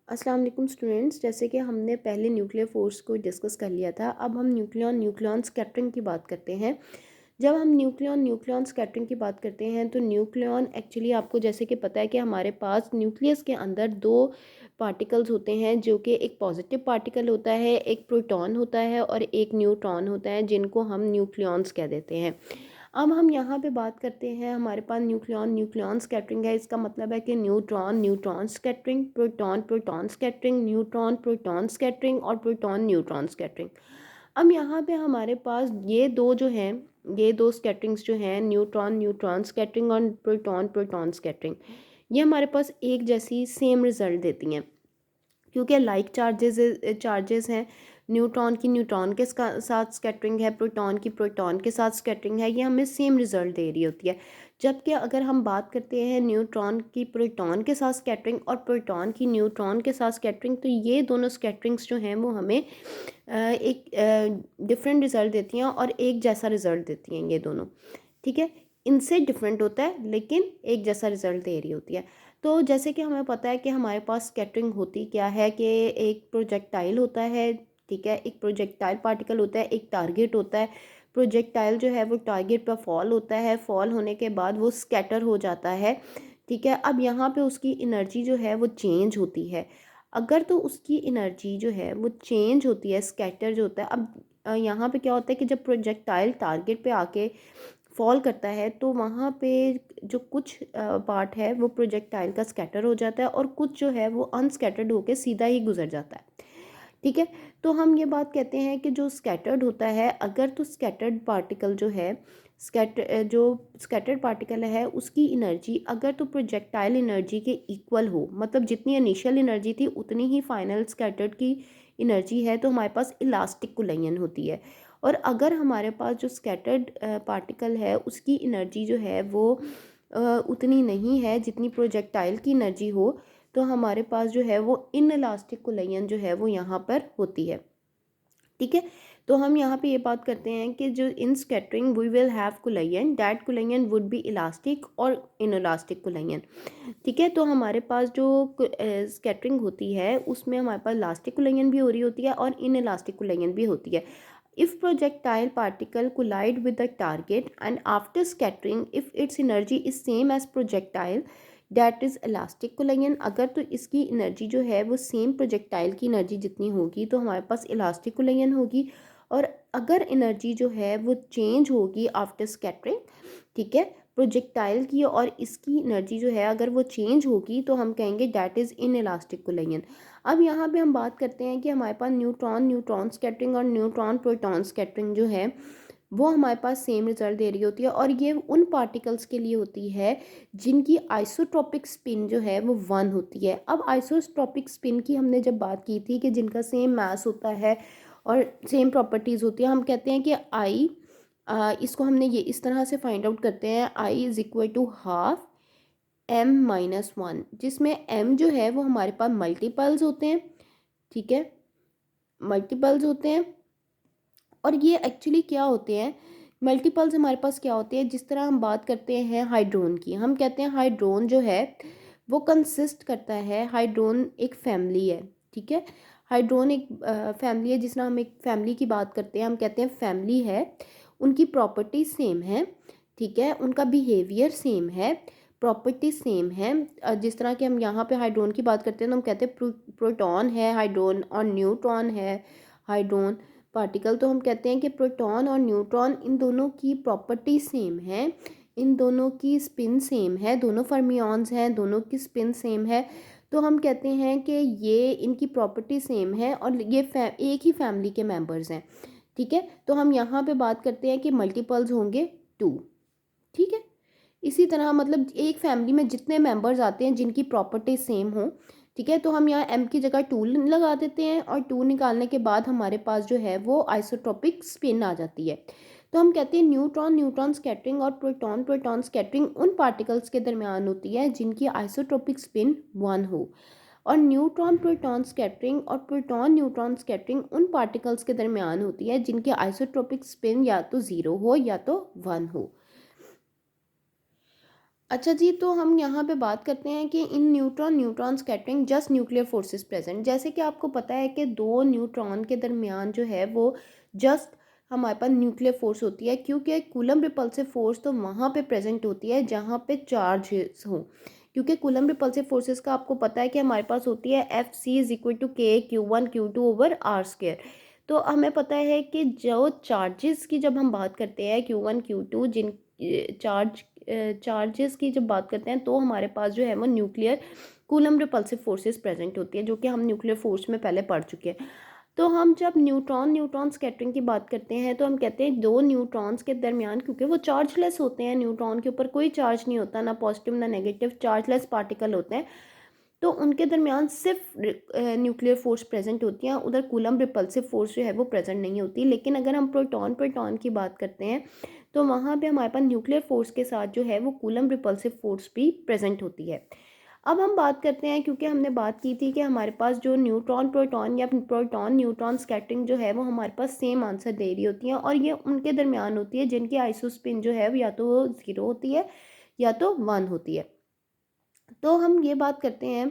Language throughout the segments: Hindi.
अस्सलाम वालेकुम स्टूडेंट्स। जैसे कि हमने पहले न्यूक्लियर फोर्स को डिस्कस कर लिया था, अब हम न्यूक्लियॉन स्कैटरिंग की बात करते हैं। जब हम न्यूक्लियॉन स्कैटरिंग की बात करते हैं तो न्यूक्लियॉन एक्चुअली आपको जैसे कि पता है कि हमारे पास न्यूक्लियस के अंदर दो पार्टिकल्स होते हैं, जो कि एक पॉजिटिव पार्टिकल होता है, एक प्रोटॉन होता है और एक न्यूट्रॉन होता है, जिनको हम न्यूक्लियॉन्स कह देते हैं। अब हम यहाँ पे बात करते हैं, हमारे पास न्यूक्लियॉन स्कैटरिंग है। इसका मतलब है कि neutron scattering, proton scattering, proton scattering और प्रोटॉन न्यूट्रॉन स्कैटरिंग। अब यहाँ पे हमारे पास ये दो जो हैं, ये दो स्कैटरिंग्स जो हैं, न्यूट्रॉन स्कैटरिंग और प्रोटॉन स्कैटरिंग, ये हमारे पास एक जैसी सेम रिजल्ट देती हैं, क्योंकि लाइक चार्जेस हैं। न्यूट्रॉन की न्यूट्रॉन के साथ स्कैटरिंग है, प्रोटॉन की प्रोटॉन के साथ स्कैटरिंग है, ये हमें सेम रिजल्ट दे रही होती है। जबकि अगर हम बात करते हैं न्यूट्रॉन की प्रोटॉन के साथ स्कैटरिंग और प्रोटॉन की न्यूट्रॉन के साथ स्कैटरिंग, तो ये दोनों स्कैटरिंग्स जो हैं वो हमें एक डिफरेंट रिजल्ट देती हैं और एक जैसा रिजल्ट देती हैं ये दोनों। ठीक है, इनसे डिफरेंट होता है लेकिन एक जैसा रिजल्ट दे रही होती है। तो जैसे कि हमें पता है कि हमारे पास स्कैटरिंग होती क्या है, कि एक प्रोजेक्टाइल होता है। ठीक है, एक प्रोजेक्टाइल पार्टिकल होता है, एक टारगेट होता है। प्रोजेक्टाइल जो है वो टारगेट पर फॉल होता है, फॉल होने के बाद वो स्कैटर हो जाता है। ठीक है, अब यहाँ पे उसकी एनर्जी जो है वो चेंज होती है। अगर तो उसकी एनर्जी जो है वो चेंज होती है, स्कैटर जो होता है। अब यहाँ पे क्या होता है कि जब प्रोजेक्टाइल टारगेट पे आके फॉल करता है तो वहाँ पे जो कुछ पार्ट है वो प्रोजेक्टाइल का स्कैटर हो जाता है और कुछ जो है वो अनस्कैटर्ड होकर सीधा ही गुजर जाता है। ठीक है, तो हम ये बात कहते हैं कि जो स्कैटर्ड होता है, अगर तो स्कैटर्ड पार्टिकल जो है, जो स्कैटर्ड पार्टिकल है उसकी एनर्जी अगर तो प्रोजेक्टाइल एनर्जी के इक्वल हो, मतलब जितनी इनिशियल एनर्जी थी उतनी ही फाइनल स्कैटर्ड की एनर्जी है, तो हमारे पास इलास्टिक कोलिजन होती है। और अगर हमारे पास जो स्कैटर्ड पार्टिकल है उसकी एनर्जी जो है वो उतनी नहीं है जितनी प्रोजेक्टाइल की एनर्जी हो, तो हमारे पास जो है वो इनइलास्टिक कोलिजन जो है वो यहाँ पर होती है। ठीक है, तो हम यहाँ पे ये बात करते हैं कि जो in scattering we will have collision, that collision would be elastic और इनइलास्टिक कोलिजन। ठीक है, तो हमारे पास जो स्कैटरिंग होती है उसमें हमारे पास इलास्टिक कोलिजन भी हो रही होती है और इनइलास्टिक कोलिजन भी होती है। If projectile particle collide with the target and after scattering, if its energy is same as projectile, that is elastic collision। अगर तो इसकी एनर्जी जो है वो सेम प्रोजेक्टाइल की एनर्जी जितनी होगी तो हमारे पास इलास्टिक कोलिजन होगी। और अगर एनर्जी जो है वो चेंज होगी आफ्टर स्कैटरिंग, ठीक है, प्रोजेक्टाइल की और इसकी एनर्जी जो है अगर वो चेंज होगी तो हम कहेंगे that is in elastic collision. अब यहाँ पे हम बात करते हैं कि हमारे पास न्यूट्रॉन स्कैटरिंग और न्यूट्रॉन प्रोटॉन स्कैटरिंग जो है वो हमारे पास सेम रिजल्ट दे रही होती है, और ये उन पार्टिकल्स के लिए होती है जिनकी आइसोट्रोपिक स्पिन जो है वो 1 होती है। अब आइसोट्रोपिक स्पिन की हमने जब बात की थी कि जिनका सेम मास होता है और सेम प्रॉपर्टीज़ होती है, हम कहते हैं कि आई, इसको हमने ये इस तरह से फाइंड आउट करते हैं, I is equal to half m-1, जिसमें m जो है वो हमारे पास मल्टीपल्स होते हैं। ठीक है, मल्टीपल्स होते हैं। और ये एक्चुअली क्या होते हैं, मल्टीपल्स हमारे पास क्या होते हैं, जिस तरह हम बात करते हैं हाइड्रोन की, हम कहते हैं हाइड्रोन जो है वो कंसिस्ट करता है, हाइड्रोन एक फैमिली है। ठीक है, हाइड्रोन एक फैमिली है। जिस तरह हम एक फैमिली की बात करते हैं हम कहते हैं फैमिली है, उनकी प्रॉपर्टी सेम है। ठीक है, उनका बिहेवियर सेम है, प्रॉपर्टी सेम है। जिस तरह के हम यहाँ पे हाइड्रोन की बात करते हैं तो हम कहते हैं प्रोटॉन है हाइड्रोन और न्यूट्रॉन है हाइड्रोन पार्टिकल। तो हम कहते हैं कि प्रोटॉन और न्यूट्रॉन इन दोनों की प्रॉपर्टी सेम है, इन दोनों की स्पिन सेम है, दोनों फर्मियॉन्स हैं, दोनों की स्पिन सेम है। तो हम कहते हैं कि ये इनकी प्रॉपर्टी सेम है और ये एक ही फैमिली के मेंबर्स हैं। ठीक है, तो हम यहाँ पे बात करते हैं कि मल्टीपल्स होंगे 2। ठीक है, इसी तरह मतलब एक फैमिली में जितने मेंबर्स आते हैं जिनकी प्रॉपर्टी सेम हो, ठीक है, तो हम यहाँ m की जगह 2 लगा देते हैं और 2 निकालने के बाद हमारे पास जो है वो आइसोट्रोपिक स्पिन आ जाती है। तो हम कहते हैं न्यूट्रॉन स्कैटरिंग और प्रोटॉन स्कैटरिंग उन पार्टिकल्स के दरमियान होती है जिनकी आइसोट्रोपिक स्पिन 1 हो, और न्यूट्रॉन प्रोटॉन स्कैटरिंग और प्रोटॉन न्यूट्रॉन स्कैटरिंग उन पार्टिकल्स के दरमियान होती है जिनकी आइसोट्रोपिक स्पिन या तो 0 हो या तो 1 हो। अच्छा जी, तो हम यहाँ पे बात करते हैं कि in neutron neutron scattering just nuclear forces present. जैसे कि आपको पता है कि दो न्यूट्रॉन के दरमियान जो है वो जस्ट हमारे पास न्यूक्लियर फोर्स होती है, क्योंकि कूलम रिपल्सिव फोर्स तो वहाँ पे प्रेजेंट होती है जहाँ पे चार्ज हो। क्योंकि कूलम रिपल्सिव फोर्सेस का आपको पता है कि हमारे पास होती है F C is equal to K Q1 Q2/R²। तो हमें पता है कि जो चार्जेस की जब हम बात करते हैं Q1 Q2, जिन चार्ज चार्जेस की जब बात करते हैं तो हमारे पास जो है वो nuclear coulomb repulsive forces present होती है, जो कि हम न्यूक्लियर फोर्स में पहले पढ़ चुके हैं। तो हम जब न्यूट्रॉन न्यूट्रॉन स्कैटरिंग की बात करते हैं तो हम कहते हैं दो न्यूट्रॉन्स के दरमियान, क्योंकि वो चार्जलेस होते हैं, न्यूट्रॉन के ऊपर कोई चार्ज नहीं होता, ना पॉजिटिव ना नेगेटिव, चार्जलेस पार्टिकल होते हैं, तो उनके दरमियान सिर्फ न्यूक्लियर फोर्स प्रेजेंट होती है, उधर कूलम रिपल्सिव फोर्स जो है वो प्रेजेंट नहीं होती। लेकिन अगर हम प्रोटॉन प्रोटॉन की बात करते हैं तो वहाँ पे हमारे पास न्यूक्लियर फोर्स के साथ जो है वो कूलम रिपल्सिव फोर्स भी प्रेजेंट होती है। अब हम बात करते हैं, क्योंकि हमने बात की थी कि हमारे पास जो न्यूट्रॉन प्रोटॉन या प्रोटॉन न्यूट्रॉन स्कैटरिंग जो है वो हमारे पास सेम आंसर दे रही होती है, और ये उनके दरमियान होती है जिनकी आइसोस्पिन जो है या तो 0 होती है या तो 1 होती है। तो हम ये बात करते हैं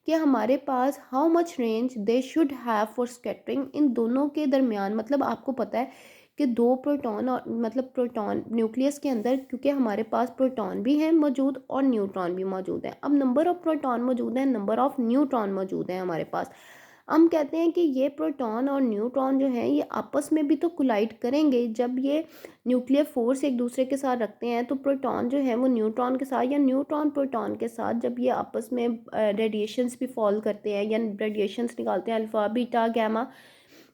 कि हमारे पास how much range they should have for scattering इन दोनों के दरमियान। मतलब आपको पता है कि दो प्रोटॉन और मतलब प्रोटॉन न्यूक्लियस के अंदर, क्योंकि हमारे पास प्रोटॉन भी हैं मौजूद और न्यूट्रॉन भी मौजूद है। अब नंबर ऑफ प्रोटॉन मौजूद है, नंबर ऑफ न्यूट्रॉन मौजूद है हमारे पास। हम कहते हैं कि ये प्रोटॉन और न्यूट्रॉन जो है ये आपस में भी तो कोलाइड करेंगे। जब ये न्यूक्लियर फोर्स एक दूसरे के साथ रखते हैं तो प्रोटॉन जो है वो न्यूट्रॉन के साथ या न्यूट्रॉन प्रोटॉन के साथ जब ये आपस में रेडिएशंस भी फॉल करते हैं या रेडिएशंस निकालते हैं, अल्फ़ा बीटा गामा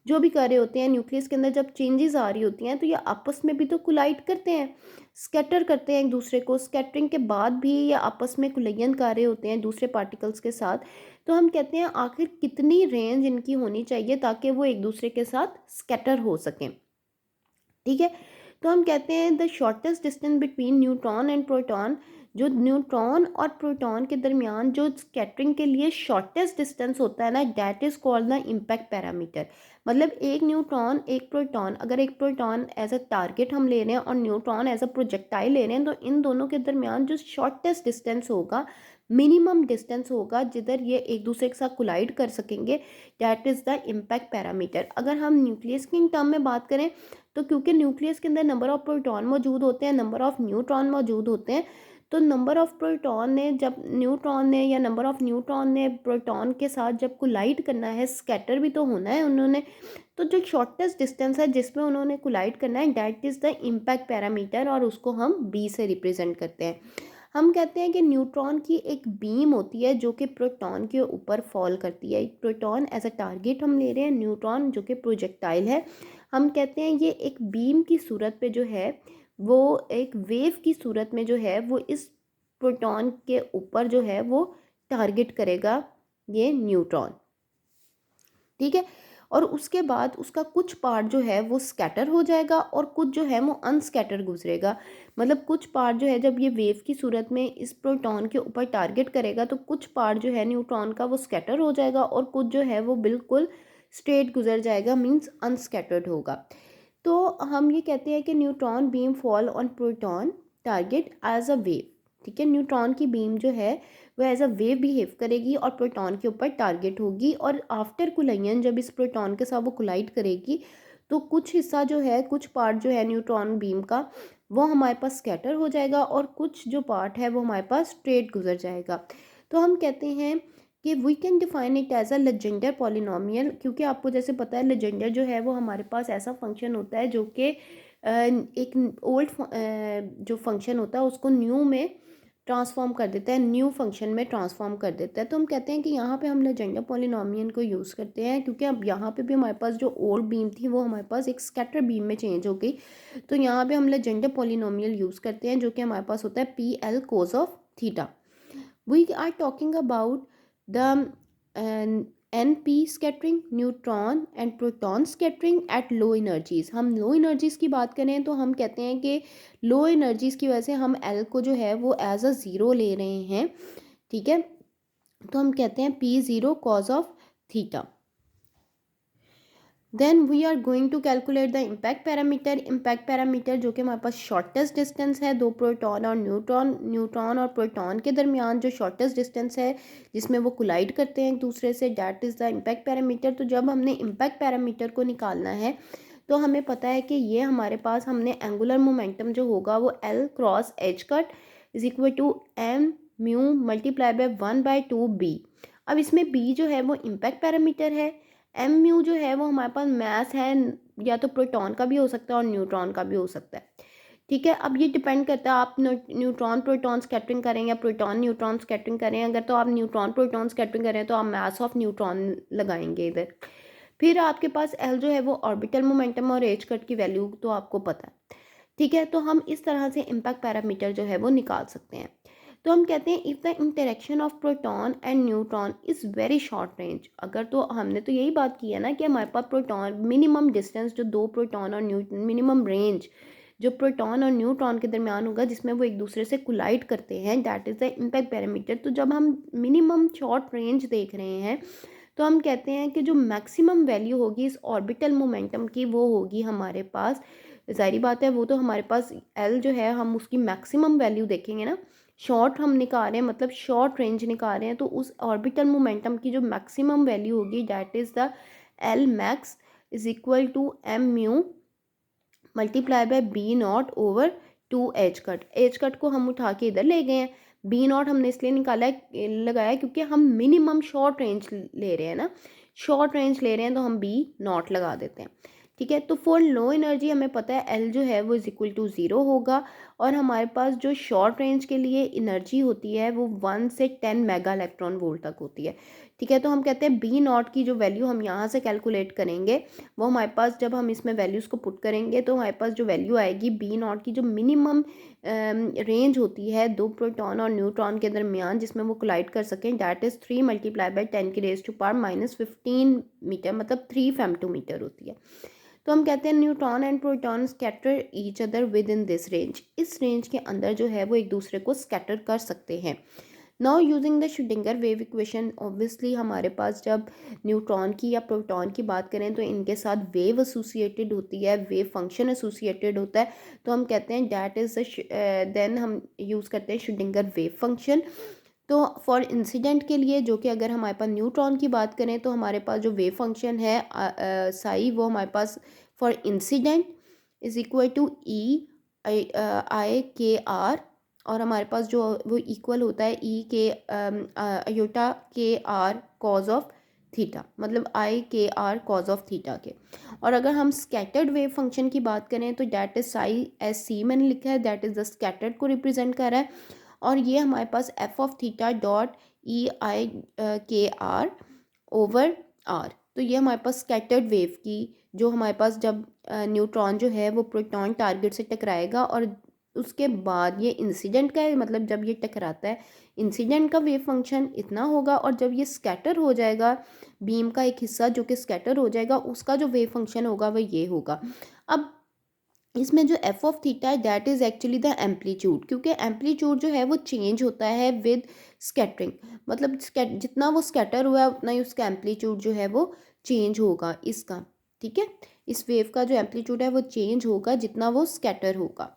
जो भी कर रहे होते हैं न्यूक्लियस के अंदर, जब चेंजेस आ रही होती हैं तो ये आपस में भी तो कोलाइड करते हैं, स्कैटर करते हैं एक दूसरे को। स्कैटरिंग के बाद भी ये आपस में कुलयन कर रहे होते हैं दूसरे पार्टिकल्स के साथ। तो हम कहते हैं आखिर कितनी रेंज इनकी होनी चाहिए ताकि वो एक दूसरे के साथ स्कैटर हो सकें। ठीक है, तो हम कहते हैं the shortest distance between neutron and proton, जो न्यूट्रॉन और प्रोटॉन के दरमियान जो स्कैटरिंग के लिए शॉर्टेस्ट डिस्टेंस होता है ना, that is called the impact parameter. मतलब एक न्यूट्रॉन एक प्रोटॉन, अगर एक प्रोटॉन एज अ टारगेट हम ले रहे हैं और न्यूट्रॉन एज अ प्रोजेक्टाइल ले रहे हैं, तो इन दोनों के दरमियान जो शॉर्टेस्ट डिस्टेंस होगा, मिनिमम डिस्टेंस होगा जिधर ये एक दूसरे के साथ कोलाइड कर सकेंगे, that is the impact parameter. अगर हम न्यूक्लियस की टर्म में बात करें तो क्योंकि न्यूक्लियस के अंदर नंबर ऑफ प्रोटॉन मौजूद होते हैं, नंबर ऑफ न्यूट्रॉन मौजूद होते हैं, तो नंबर ऑफ प्रोटॉन ने जब न्यूट्रॉन ने या नंबर ऑफ न्यूट्रॉन ने प्रोटॉन के साथ जब कोलाइड करना है, स्कैटर भी तो होना है उन्होंने, तो जो शॉर्टेस्ट डिस्टेंस है जिसमें उन्होंने कोलाइड करना है, that is the impact parameter, और उसको हम बी से रिप्रेजेंट करते हैं। हम कहते हैं कि न्यूट्रॉन की एक बीम होती है जो कि प्रोटॉन के ऊपर फॉल करती है। प्रोटॉन एज अ टारगेट हम ले रहे हैं, न्यूट्रॉन जो कि प्रोजेक्टाइल है। हम कहते हैं ये एक बीम की सूरत पे जो है वो एक वेव की सूरत में जो है वो इस प्रोटॉन के ऊपर जो है वो टारगेट करेगा ये न्यूट्रॉन। ठीक है, और उसके बाद उसका कुछ पार्ट जो है वो स्कैटर हो जाएगा और कुछ जो है वो अनस्कैटर गुजरेगा। मतलब कुछ पार्ट जो है जब ये वेव की सूरत में इस प्रोटॉन के ऊपर टारगेट करेगा तो कुछ पार्ट जो है न्यूट्रॉन का वो स्कैटर हो जाएगा और कुछ जो है वो बिल्कुल स्ट्रेट गुजर जाएगा, मीन्स अनस्कैटर्ड होगा। तो हम ये कहते हैं कि neutron beam fall on proton target as a wave. ठीक है, न्यूट्रॉन की बीम जो है वो एज अ वेव बिहेव करेगी और प्रोटॉन के ऊपर टारगेट होगी, और आफ्टर कुलाइन जब इस प्रोटॉन के साथ वो कोलाइड करेगी तो कुछ हिस्सा जो है, कुछ पार्ट जो है न्यूट्रॉन बीम का वो हमारे पास स्कैटर हो जाएगा और कुछ जो पार्ट है वो हमारे पास स्ट्रेट गुजर जाएगा। तो हम कहते हैं कि we can define it as a Legendre polynomial, क्योंकि आपको जैसे पता है लेजेंडर जो है वो हमारे पास ऐसा फंक्शन होता है जो कि एक ओल्ड जो फंक्शन होता है उसको न्यू में ट्रांसफॉर्म कर देता है, न्यू फंक्शन में ट्रांसफॉर्म कर देता है। तो हम कहते हैं कि यहाँ पे हम लेजेंडर पॉलिनोमियल को यूज़ करते हैं, क्योंकि अब यहाँ पे भी हमारे पास जो ओल्ड बीम थी वो हमारे पास एक स्कैटर बीम में चेंज हो गई। तो यहाँ पे हम लेजेंडर पॉलिनोमियल यूज़ करते हैं जो कि हमारे पास होता है P L cos of theta. We are talking about the NP scattering, neutron and proton scattering at low energies. हम लो एनर्जीज की बात करें तो हम कहते हैं कि लो एनर्जीज की वजह से हम एल को जो है वो एज अ ज़ीरो ले रहे हैं। ठीक है, तो हम कहते हैं P0 cos of theta. Then we are going to calculate the impact parameter. Impact parameter जो कि हमारे पास शॉर्टेस्ट डिस्टेंस है दो प्रोटॉन और न्यूट्रॉन, न्यूट्रॉन और प्रोटॉन के दरमियान जो शॉर्टेस्ट डिस्टेंस है जिसमें वो कोलाइड करते हैं एक दूसरे से, that is the impact parameter. तो जब हमने इम्पैक्ट पैरामीटर को निकालना है तो हमें पता है कि ये हमारे पास हमने एंगुलर मोमेंटम जो होगा वो L cross H cut is equal to M mu multiply by 1/2 B. अब इसमें बी जो है वो इम्पैक्ट पैरामीटर है, एम म्यू जो है वो हमारे पास मैथ है, या तो प्रोटॉन का भी हो सकता है और न्यूट्रॉन का भी हो सकता है। ठीक है, अब ये डिपेंड करता है आप न्यूट्रॉन प्रोटॉन स्कैटरिंग करें या प्रोटॉन न्यूट्रॉन स्कैटरिंग करें। अगर तो आप न्यूट्रॉन प्रोटॉन स्कैटरिंग करें तो आप मास ऑफ न्यूट्रॉन लगाएंगे इधर। फिर आपके पास एल जो है वो ऑर्बिटल मोमेंटम और एच कट की वैल्यू तो आपको पता है। ठीक है, तो हम इस तरह से इम्पैक्ट पैरामीटर जो है वो निकाल सकते हैं। तो हम कहते हैं if the interaction of proton and neutron is very short range. अगर तो हमने तो यही बात की है ना कि हमारे पास प्रोटॉन मिनिमम डिस्टेंस जो दो प्रोटॉन और मिनिमम रेंज जो प्रोटॉन और न्यूट्रॉन के दरमियान होगा जिसमें वो एक दूसरे से कोलाइड करते हैं, that is the impact parameter. तो जब हम मिनिमम शॉर्ट रेंज देख रहे हैं तो हम कहते हैं कि जो मैक्सिमम वैल्यू होगी इस ऑर्बिटल मोमेंटम की वो होगी हमारे पास, ज़ाहिर बात है वो तो हमारे पास एल जो है हम उसकी मैक्सिमम वैल्यू देखेंगे ना। शॉर्ट हम निकाल रहे हैं मतलब शॉर्ट रेंज निकाल रहे हैं, तो उस ऑर्बिटल मोमेंटम की जो मैक्सिमम वैल्यू होगी that is the L max is equal to M mu multiply by B naught over 2 H cut. H cut को हम उठा के इधर ले गए हैं, बी नॉट हमने इसलिए निकाला है लगाया क्योंकि हम मिनिमम शॉर्ट रेंज ले रहे हैं ना, शॉर्ट रेंज ले रहे हैं तो हम बी नॉट लगा देते हैं। ठीक है, तो फॉर लो एनर्जी हमें पता है एल जो है वो इज इक्वल टू 0 होगा, और हमारे पास जो शॉर्ट रेंज के लिए एनर्जी होती है वो 1 से 10 मेगा इलेक्ट्रॉन वोल्ट तक होती है। ठीक है, तो हम कहते हैं बी नॉट की जो वैल्यू हम यहाँ से कैलकुलेट करेंगे वो हमारे पास जब हम इसमें वैल्यूज़ को पुट करेंगे तो हमारे पास जो वैल्यू आएगी बी नॉट की जो मिनिमम रेंज होती है दो प्रोटॉन और न्यूट्रॉन के दरमियान जिसमें वो कोलाइड कर सकें, डैट इज़ 3 मल्टीप्लाई बाय 10 की रेज टू पावर -15 मीटर, मतलब 3 फेमटोमीटर होती है। तो हम कहते हैं neutron and proton scatter each other with in this range. इस रेंज के अंदर जो है वो एक दूसरे को स्कैटर कर सकते हैं। Now using the Schrodinger wave equation, obviously हमारे पास जब न्यूट्रॉन की या प्रोटॉन की बात करें तो इनके साथ वेव एसोसिएटेड होती है, वेव फंक्शन एसोसिएटेड होता है। तो हम कहते हैं डैट इज़ देन हम यूज़ करते हैं श्रोडिंगर वेव फंक्शन। तो फॉर इंसिडेंट के लिए जो कि अगर हमारे पास न्यूट्रॉन की बात करें तो हमारे पास जो वेव फंक्शन है साई वो हमारे पास for incident is equal to e i k r, और हमारे पास जो वो इक्वल होता है ई के अयोटा के आर कॉज ऑफ थीटा, मतलब आई k are cause of theta के। और अगर हम स्कैटर्ड वेव फंक्शन की बात करें तो that is psi s c मैंने लिखा है, दैट इज़ द स्कैटर्ड को रिप्रेजेंट कर रहा है, और ये हमारे पास f of theta dot e i k r over are. तो ये हमारे पास स्कैटर्ड वेव की जो हमारे पास जब न्यूट्रॉन जो है वो प्रोटॉन टारगेट से टकराएगा और उसके बाद ये इंसिडेंट का है, मतलब जब ये टकराता है इंसिडेंट का वेव फंक्शन इतना होगा, और जब ये स्कैटर हो जाएगा बीम का एक हिस्सा जो कि स्कैटर हो जाएगा उसका जो वेव फंक्शन होगा वह ये होगा। अब इसमें जो एफ ऑफ थीटा है that is actually the amplitude, क्योंकि एम्पलीट्यूड जो है वो चेंज होता है विद स्कैटरिंग, मतलब जितना वो स्कैटर हुआ है उतना ही उसका एम्पलीट्यूड जो है वो चेंज होगा इसका। ठीक है, इस वेव का जो एम्पलीट्यूड है वो चेंज होगा जितना वो स्कैटर होगा।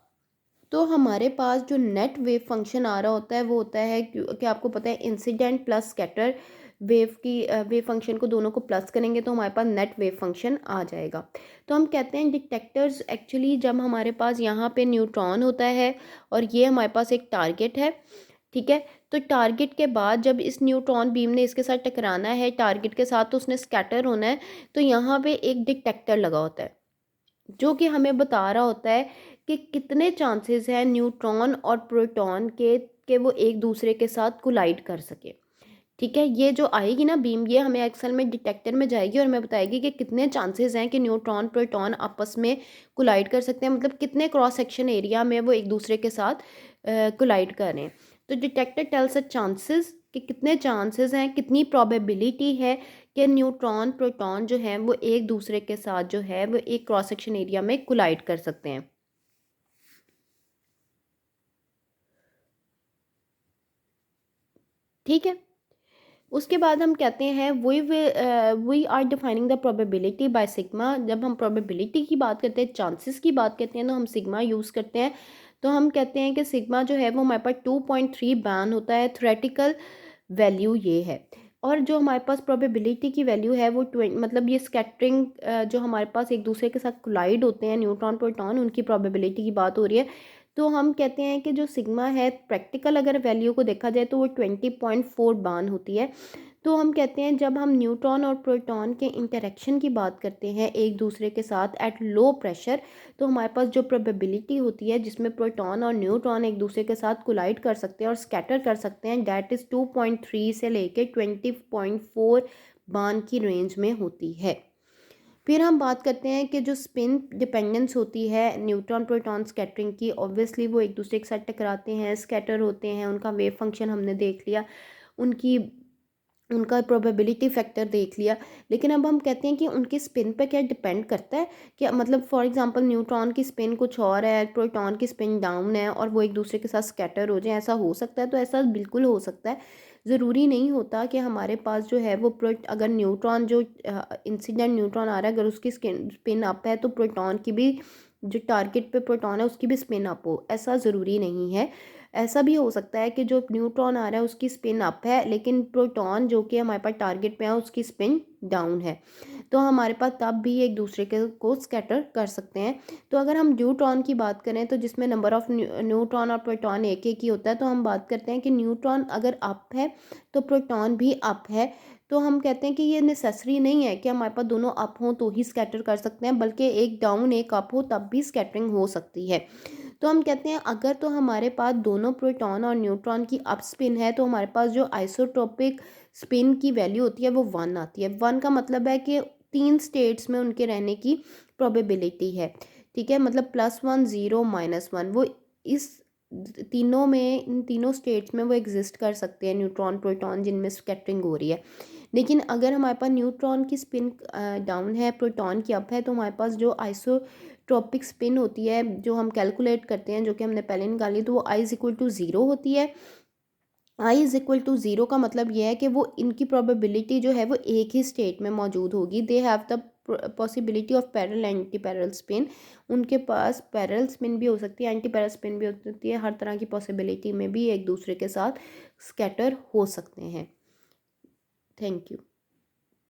तो हमारे पास जो नेट वेव फंक्शन आ रहा होता है वो होता है कि आपको पता है इंसिडेंट प्लस स्कैटर वेव की वेव फंक्शन को दोनों को प्लस करेंगे तो हमारे पास नेट वेव फंक्शन आ जाएगा। तो हम कहते हैं डिटेक्टर्स एक्चुअली जब हमारे पास यहाँ पे न्यूट्रॉन होता है और ये हमारे पास एक टारगेट है, ठीक है, तो टारगेट के बाद जब इस न्यूट्रॉन बीम ने इसके साथ टकराना है टारगेट के साथ तो उसने स्कैटर होना है, तो यहाँ पे एक डिटेक्टर लगा होता है जो कि हमें बता रहा होता है कि कितने चांसेस हैं न्यूट्रॉन और प्रोटॉन के वो एक दूसरे के साथ कोलाइड कर सके। ठीक है, ये जो आएगी ना बीम ये हमें एक्सल में डिटेक्टर में जाएगी और हमें बताएगी कि कितने चांसेस हैं कि न्यूट्रॉन प्रोटॉन आपस में कोलाइड कर सकते हैं, मतलब कितने क्रॉस सेक्शन एरिया में वो एक दूसरे के साथ कोलाइड कर रहे हैं। तो डिटेक्टर टेल्स अ चांसेस कि कितने चांसेस हैं, कितनी प्रोबेबिलिटी है कि न्यूट्रॉन प्रोटॉन जो है वो एक दूसरे के साथ जो है वो एक क्रॉस सेक्शन एरिया में कोलाइड कर सकते हैं। ठीक है, उसके बाद हम कहते हैं we are defining the probability by sigma. जब हम प्रोबेबिलिटी की बात करते हैं, चांसेस की बात करते हैं, तो हम सिग्मा यूज़ करते हैं। तो हम कहते हैं कि सिग्मा जो है वो हमारे पास 2.3 बैन होता है, थ्योरेटिकल वैल्यू ये है। और जो हमारे पास प्रोबेबिलिटी की वैल्यू है वो मतलब ये स्कैटरिंग जो हमारे पास एक दूसरे के साथ कोलाइड होते हैं न्यूट्रॉन प्रोटॉन, उनकी प्रोबेबिलिटी की बात हो रही है। तो हम कहते हैं कि जो सिग्मा है प्रैक्टिकल अगर वैल्यू को देखा जाए तो वो 20.4 बान होती है। तो हम कहते हैं जब हम न्यूट्रॉन और प्रोटॉन के इंटरेक्शन की बात करते हैं एक दूसरे के साथ एट लो प्रेशर, तो हमारे पास जो प्रोबेबिलिटी होती है जिसमें प्रोटॉन और न्यूट्रॉन एक दूसरे के साथ कोलाइड कर सकते हैं और स्कैटर कर सकते हैं, डैट इज़ 2.3 से लेके 20.4 बान की रेंज में होती है। फिर हम बात करते हैं कि जो स्पिन डिपेंडेंस होती है न्यूट्रॉन प्रोटॉन स्कैटरिंग की, ऑब्वियसली वो एक दूसरे के साथ टकराते हैं, स्कैटर होते हैं, उनका वेव फंक्शन हमने देख लिया, उनकी उनका प्रोबेबिलिटी फैक्टर देख लिया। लेकिन अब हम कहते हैं कि उनकी स्पिन पे क्या डिपेंड करता है, कि मतलब फॉर एग्जांपल न्यूट्रॉन की स्पिन कुछ और है, प्रोटॉन की स्पिन डाउन है और वो एक दूसरे के साथ स्कैटर हो जाए, ऐसा हो सकता है? तो ऐसा बिल्कुल हो सकता है। ज़रूरी नहीं होता कि हमारे पास जो है वो अगर न्यूट्रॉन जो इंसिडेंट न्यूट्रॉन आ रहा है अगर उसकी स्पिन अप है तो प्रोटॉन की भी जो टारगेट पे प्रोटॉन है उसकी भी स्पिन अप हो, ऐसा ज़रूरी नहीं है। ऐसा भी हो सकता है कि जो न्यूट्रॉन आ रहा है उसकी स्पिन अप है लेकिन प्रोटॉन जो कि हमारे पास टारगेट पे है उसकी स्पिन डाउन है, तो हमारे पास तब भी एक दूसरे के को स्कैटर कर सकते हैं। तो अगर हम न्यूट्रॉन की बात करें तो जिसमें नंबर ऑफ न्यूट्रॉन और प्रोटॉन एक एक ही होता है, तो हम बात करते हैं कि न्यूट्रॉन अगर अप है तो प्रोटॉन भी अप है। तो हम कहते हैं कि ये नेसेसरी नहीं है कि हमारे पास दोनों अप हों तो ही स्कैटर कर सकते हैं, बल्कि एक डाउन एक अप हो तब भी स्कैटरिंग हो सकती है। तो हम कहते हैं अगर तो हमारे पास दोनों प्रोटॉन और न्यूट्रॉन की अप स्पिन है तो हमारे पास जो आइसोट्रोपिक स्पिन की वैल्यू होती है वो 1 आती है। 1 का मतलब है कि 3 स्टेट्स में उनके रहने की प्रोबेबिलिटी है, ठीक है, मतलब +1 0 -1 वो इस तीनों में, इन तीनों स्टेट्स में वो एग्जिस्ट कर सकते हैं न्यूट्रॉन प्रोटॉन जिनमें स्कैटरिंग हो रही है। लेकिन अगर हमारे पास न्यूट्रॉन की स्पिन डाउन है, प्रोटॉन की अप है, तो हमारे पास जो आइसोट्रोपिक स्पिन होती है जो हम कैलकुलेट करते हैं, जो कि हमने पहले निकाली, तो वो I = 0 होती है। I = 0 का मतलब ये है कि वो इनकी प्रोबेबिलिटी जो है वो एक ही स्टेट में मौजूद होगी। They have the possibility of parallel anti parallel spin. उनके पास पैरेलल स्पिन भी हो सकती है, एंटी पैरेलल स्पिन भी हो सकती है, हर तरह की पॉसिबिलिटी में भी एक दूसरे के साथ स्कैटर हो सकते हैं। Thank you.